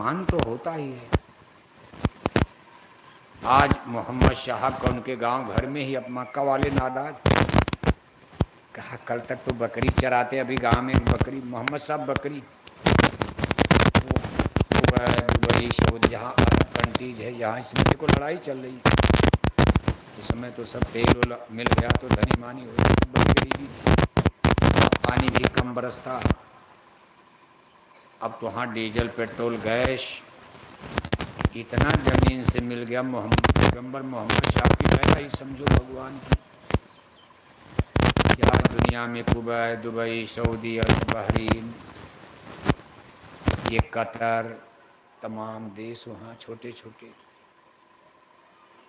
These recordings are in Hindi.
अपमान तो होता ही है। आज मोहम्मद साहब का उनके गांव घर में ही अब मक्का वाले नादाज कहा, कल तक तो बकरी चराते, अभी गांव में बकरी, मोहम्मद साहब बकरी, दुबई सऊदी जहाँ अरब कंट्रीज है, यहाँ इसमें देखो लड़ाई चल रही है। इस समय तो सब तेल मिल गया तो धनी मानी हो गई, बड़ी गरीबी थी, पानी भी कम बरसता। अब तो वहाँ डीजल पेट्रोल गैस इतना जमीन से मिल गया। पैगंबर मोहम्मद साहब की दया ही समझो भगवान की। क्या दुनिया में कुवैत, दुबई, सऊदी अरब, बहरीन, ये कतर, तमाम देश वहाँ छोटे छोटे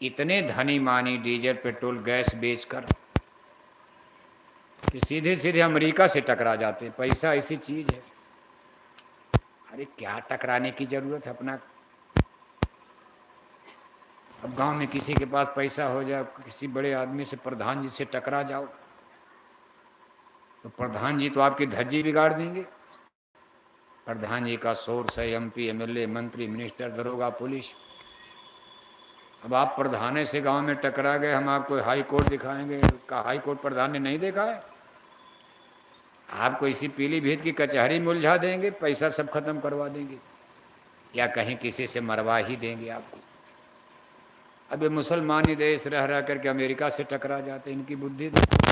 इतने धनी मानी डीजल पेट्रोल गैस बेचकर कि सीधे सीधे अमेरिका से टकरा जाते। पैसा ऐसी चीज है, अरे क्या टकराने की जरूरत है अपना। अब गांव में किसी के पास पैसा हो जाए, किसी बड़े आदमी से, प्रधान जी से टकरा जाओ तो प्रधान जी तो आपकी धज्जी बिगाड़ देंगे। प्रधान जी का सोर्स है एमपी, एमएलए, मंत्री, मिनिस्टर, दरोगा, पुलिस। अब आप प्रधान से गांव में टकरा गए, हम आपको हाई कोर्ट दिखाएंगे, का हाई कोर्ट प्रधान ने नहीं देखा है, आपको इसी पीलीभीत की कचहरी में उलझा देंगे, पैसा सब खत्म करवा देंगे, या कहीं किसी से मरवा ही देंगे आपको। अब ये मुसलमानी देश रह रह करके अमेरिका से टकरा जाते, इनकी बुद्धि देखो।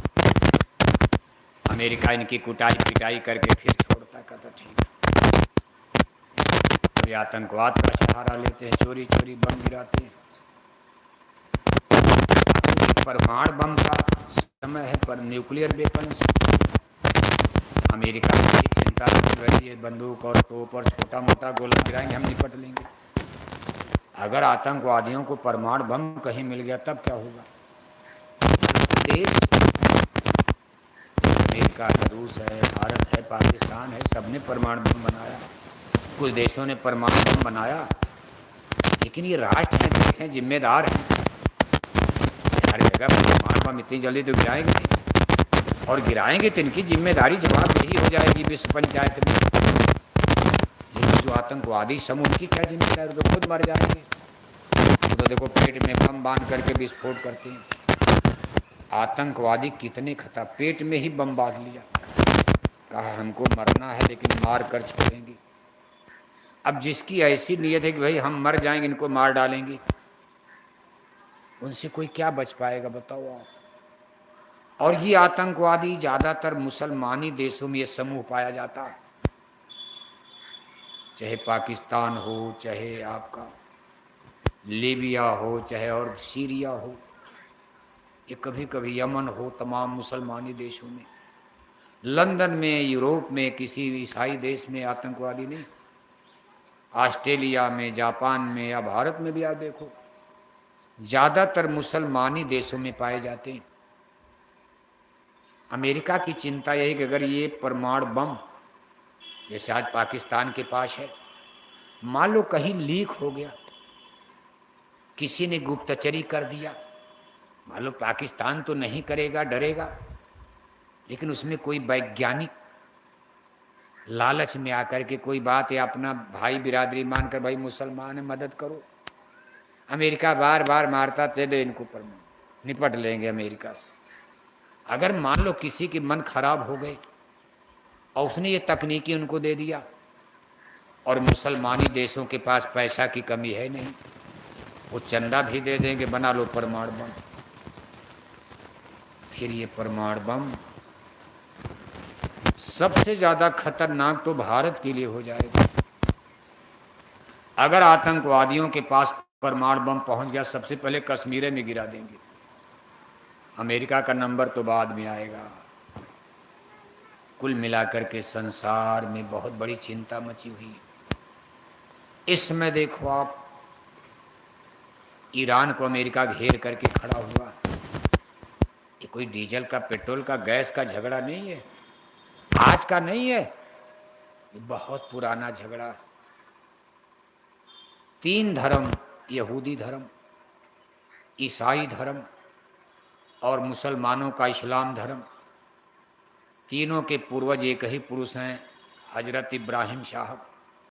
अमेरिका इनकी कुटाई पिटाई करके फिर छोड़ता, कहता ठीक। अब ये आतंकवाद का सहारा लेते हैं, चोरी चोरी बम गिराते हैं। परमाणु बम का समय है, पर न्यूक्लियर वेपन्स अमेरिका की चिंता कर रही है, बंदूक और तोप और छोटा मोटा गोला गिराएंगे, हम निपट लेंगे। अगर आतंकवादियों को परमाणु बम कहीं मिल गया तब क्या होगा। देश अमेरिका है, रूस है, भारत है, पाकिस्तान है, सबने परमाणु बम बनाया, कुछ देशों ने परमाणु बम बनाया, लेकिन ये राष्ट्र हैं, देश हैं, जिम्मेदार हैं। हर जगह परमाणु बम इतनी जल्दी तो गिराएंगे नहीं, और गिराएंगे तो इनकी जिम्मेदारी जवाबदेही हो जाएगी विश्व पंचायत में। लेकिन जो आतंकवादी समूह, उनकी क्या जिम्मेदारी, तो खुद मर जाएंगे। तो देखो पेट में बम बांध करके विस्फोट करते हैं। आतंकवादी कितने खता, पेट में ही बम बांध लिया, कहा हमको मरना है लेकिन मार कर छोड़ेंगे। अब जिसकी ऐसी नीयत है कि भाई हम मर जाएंगे, इनको मार डालेंगे, उनसे कोई क्या बच पाएगा बताओ आप। और ये आतंकवादी ज्यादातर मुसलमानी देशों में ये समूह पाया जाता है, चाहे पाकिस्तान हो, चाहे आपका लीबिया हो, चाहे और सीरिया हो, ये कभी कभी यमन हो, तमाम मुसलमानी देशों में, लंदन में, यूरोप में, किसी ईसाई देश में आतंकवादी नहीं, ऑस्ट्रेलिया में, जापान में, या भारत में भी आप देखो, ज्यादातर मुसलमानी देशों में पाए जाते हैं। अमेरिका की चिंता यही कि अगर ये परमाणु बम जैसे आज पाकिस्तान के पास है, मान लो कहीं लीक हो गया, किसी ने गुप्तचरी कर दिया, मान लो पाकिस्तान तो नहीं करेगा, डरेगा, लेकिन उसमें कोई वैज्ञानिक लालच में आकर के कोई बात, या अपना भाई बिरादरी मानकर भाई मुसलमान है मदद करो, अमेरिका बार बार मारता, चले इनको परमाणु निपट लेंगे अमेरिका से। अगर मान लो किसी के मन खराब हो गए और उसने ये तकनीकी उनको दे दिया, और मुसलमानी देशों के पास पैसा की कमी है नहीं, वो चंदा भी दे देंगे, बना लो परमाणु बम। फिर ये परमाणु बम सबसे ज्यादा खतरनाक तो भारत के लिए हो जाएगा। अगर आतंकवादियों के पास परमाणु बम पहुंच गया, सबसे पहले कश्मीर में गिरा देंगे, अमेरिका का नंबर तो बाद में आएगा। कुल मिलाकर के संसार में बहुत बड़ी चिंता मची हुई है। इस समय देखो आप, ईरान को अमेरिका घेर करके खड़ा हुआ। ये कोई डीजल का, पेट्रोल का, गैस का झगड़ा नहीं है, आज का नहीं है, ये बहुत पुराना झगड़ा। तीन धर्म, यहूदी धर्म, ईसाई धर्म और मुसलमानों का इस्लाम धर्म, तीनों के पूर्वज एक ही पुरुष हैं, हजरत इब्राहिम साहब।